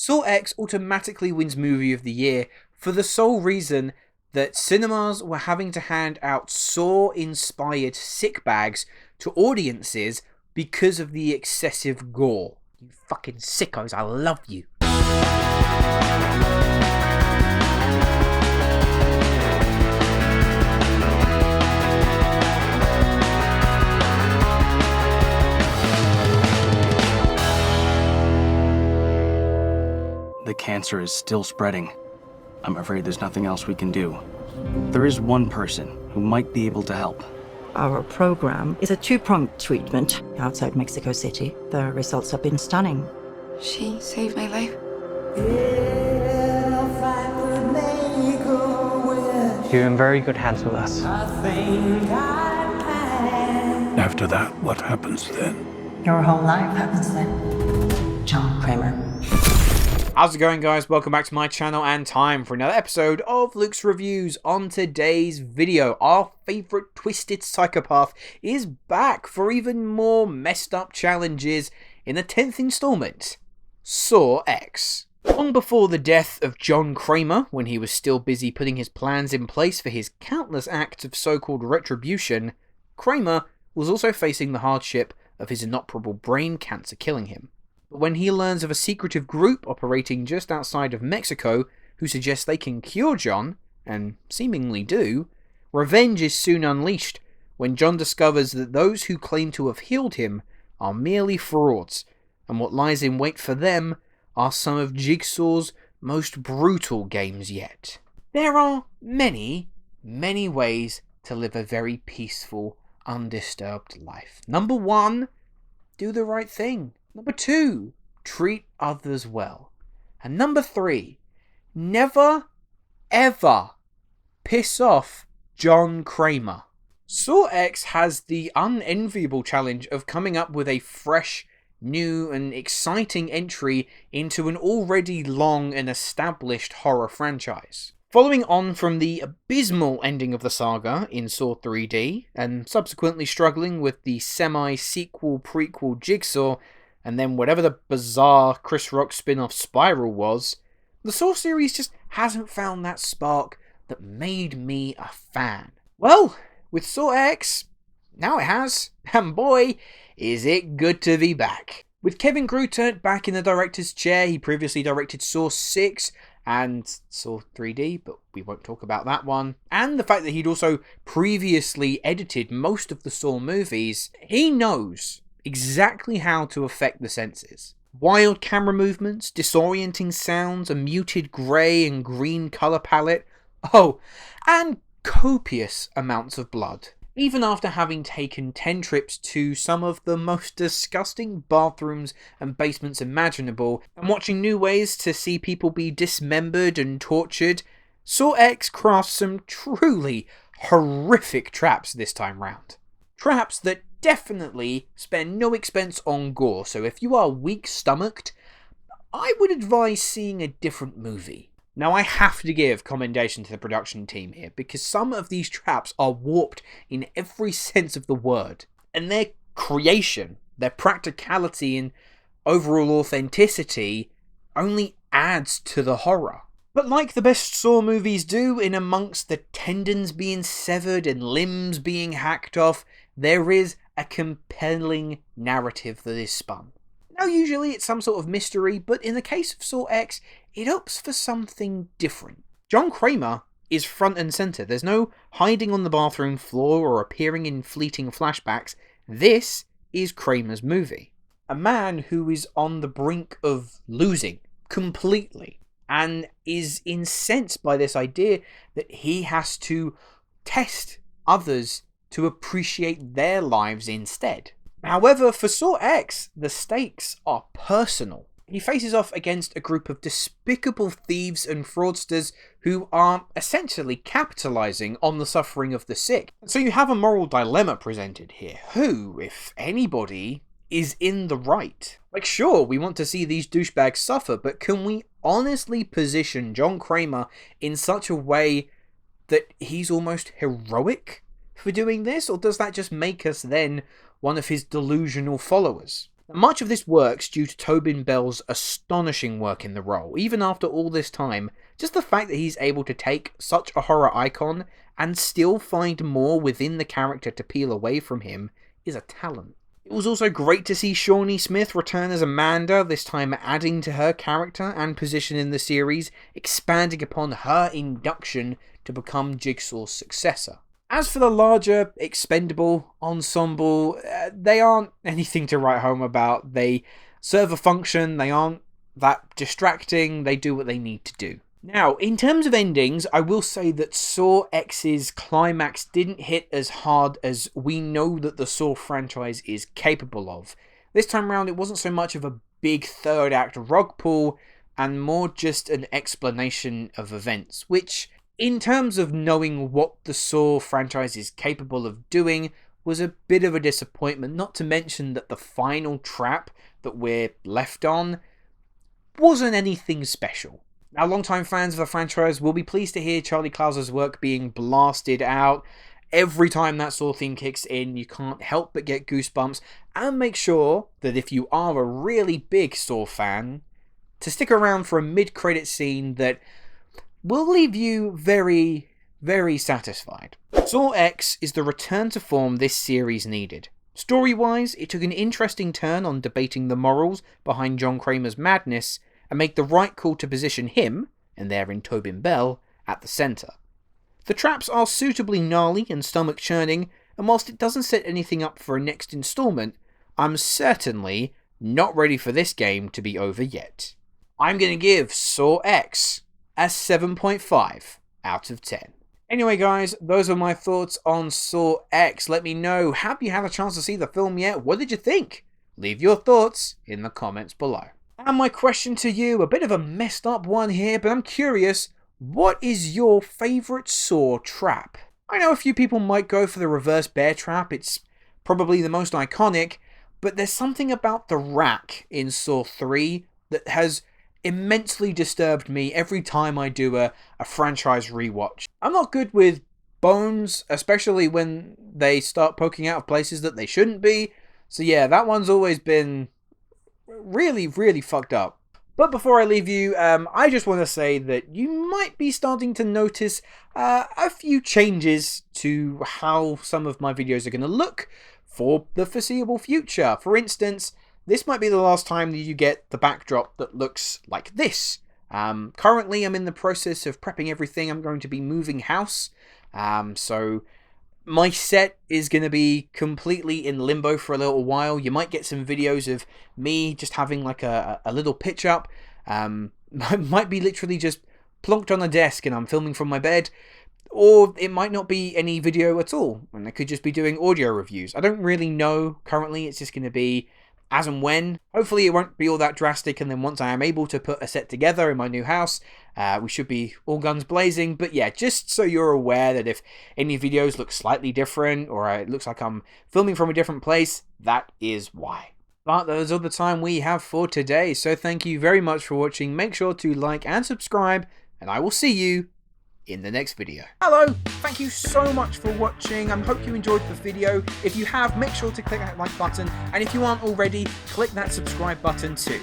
Saw X automatically wins Movie of the Year for the sole reason that cinemas were having to hand out Saw-inspired sick bags to audiences because of the excessive gore. You fucking sickos, I love you. The cancer is still spreading. I'm afraid there's nothing else we can do. There is one person who might be able to help. Our program is a two-pronged treatment outside Mexico City. The results have been stunning. She saved my life. You're in very good hands with us. After that, what happens then? Your whole life happens then. John Kramer. How's it going, guys? Welcome back to my channel and time for another episode of Luke's Reviews. On today's video, our favourite twisted psychopath is back for even more messed up challenges in the 10th installment, Saw X. Long before the death of John Kramer, when he was still busy putting his plans in place for his countless acts of so-called retribution, Kramer was also facing the hardship of his inoperable brain cancer killing him. But when he learns of a secretive group operating just outside of Mexico who suggests they can cure John, and seemingly do, revenge is soon unleashed when John discovers that those who claim to have healed him are merely frauds, and what lies in wait for them are some of Jigsaw's most brutal games yet. There are many, many ways to live a very peaceful, undisturbed life. Number 1, do the right thing. Number 2, treat others well. And number 3, never, ever piss off John Kramer. Saw X has the unenviable challenge of coming up with a fresh, new and exciting entry into an already long and established horror franchise. Following on from the abysmal ending of the saga in Saw 3D, and subsequently struggling with the semi-sequel prequel Jigsaw, and then whatever the bizarre Chris Rock spin-off Spiral was, the Saw series just hasn't found that spark that made me a fan. Well, with Saw X, now it has, and boy, is it good to be back. With Kevin Greutert back in the director's chair, he previously directed Saw 6 and Saw 3D, but we won't talk about that one, and the fact that he'd also previously edited most of the Saw movies, he knows exactly how to affect the senses. Wild camera movements, disorienting sounds, a muted grey and green colour palette, oh, and copious amounts of blood. Even after having taken 10 trips to some of the most disgusting bathrooms and basements imaginable, and watching new ways to see people be dismembered and tortured, Saw X crafts some truly horrific traps this time round. Traps that definitely spare no expense on gore, so if you are weak-stomached, I would advise seeing a different movie. Now, I have to give commendation to the production team here, because some of these traps are warped in every sense of the word, and their creation, their practicality and overall authenticity only adds to the horror. But like the best Saw movies do, in amongst the tendons being severed and limbs being hacked off, there is a compelling narrative that is spun. Now, usually it's some sort of mystery, but in the case of Saw X, it opts for something different. John Kramer is front and centre. There's no hiding on the bathroom floor or appearing in fleeting flashbacks. This is Kramer's movie. A man who is on the brink of losing completely, and is incensed by this idea that he has to test others to appreciate their lives instead. However, for Saw X, the stakes are personal. He faces off against a group of despicable thieves and fraudsters who are essentially capitalising on the suffering of the sick. So you have a moral dilemma presented here. Who, if anybody, is in the right? Like, sure, we want to see these douchebags suffer, but can we honestly position John Kramer in such a way that he's almost heroic for doing this? Or does that just make us then one of his delusional followers? Much of this works due to Tobin Bell's astonishing work in the role. Even after all this time, just the fact that he's able to take such a horror icon and still find more within the character to peel away from him is a talent. It was also great to see Shawnee Smith return as Amanda, this time adding to her character and position in the series, expanding upon her induction to become Jigsaw's successor. As for the larger expendable ensemble, they aren't anything to write home about. They serve a function, they aren't that distracting, they do what they need to do. Now, in terms of endings, I will say that Saw X's climax didn't hit as hard as we know that the Saw franchise is capable of. This time around, it wasn't so much of a big third act rug pull, and more just an explanation of events, which, in terms of knowing what the Saw franchise is capable of doing, was a bit of a disappointment, not to mention that the final trap that we're left on wasn't anything special. Now, longtime fans of the franchise will be pleased to hear Charlie Clouser's work being blasted out. Every time that Saw theme kicks in, you can't help but get goosebumps, and make sure that if you are a really big Saw fan, to stick around for a mid-credit scene that will leave you very, very satisfied. Saw X is the return to form this series needed. Story-wise, it took an interesting turn on debating the morals behind John Kramer's madness, and make the right call to position him, and therein Tobin Bell, at the centre. The traps are suitably gnarly and stomach-churning, and whilst it doesn't set anything up for a next instalment, I'm certainly not ready for this game to be over yet. I'm going to give Saw X a 7.5 out of 10. Anyway guys, those are my thoughts on Saw X. Let me know, have you had a chance to see the film yet? What did you think? Leave your thoughts in the comments below. And my question to you, a bit of a messed up one here, but I'm curious, what is your favourite Saw trap? I know a few people might go for the reverse bear trap, it's probably the most iconic, but there's something about the rack in Saw 3 that has immensely disturbed me every time I do a franchise rewatch. I'm not good with bones, especially when they start poking out of places that they shouldn't be, so yeah, that one's always been really, really fucked up. But before I leave you, I just want to say that you might be starting to notice a few changes to how some of my videos are going to look for the foreseeable future. For instance, this might be the last time that you get the backdrop that looks like this. Currently, I'm in the process of prepping everything. I'm going to be moving house, so my set is going to be completely in limbo for a little while. You might get some videos of me just having like a little pitch up. Might be literally just plonked on a desk and I'm filming from my bed. Or it might not be any video at all, and I could just be doing audio reviews. I don't really know currently. It's just going to be as and when. Hopefully it won't be all that drastic, and then once I am able to put a set together in my new house, we should be all guns blazing. But yeah, just so you're aware that if any videos look slightly different, or it looks like I'm filming from a different place, that is why. But that is all the time we have for today, so thank you very much for watching. Make sure to like and subscribe, and I will see you in the next video. Hello, thank you so much for watching. I hope you enjoyed the video. If you have, make sure to click that like button, and if you aren't already, click that subscribe button too.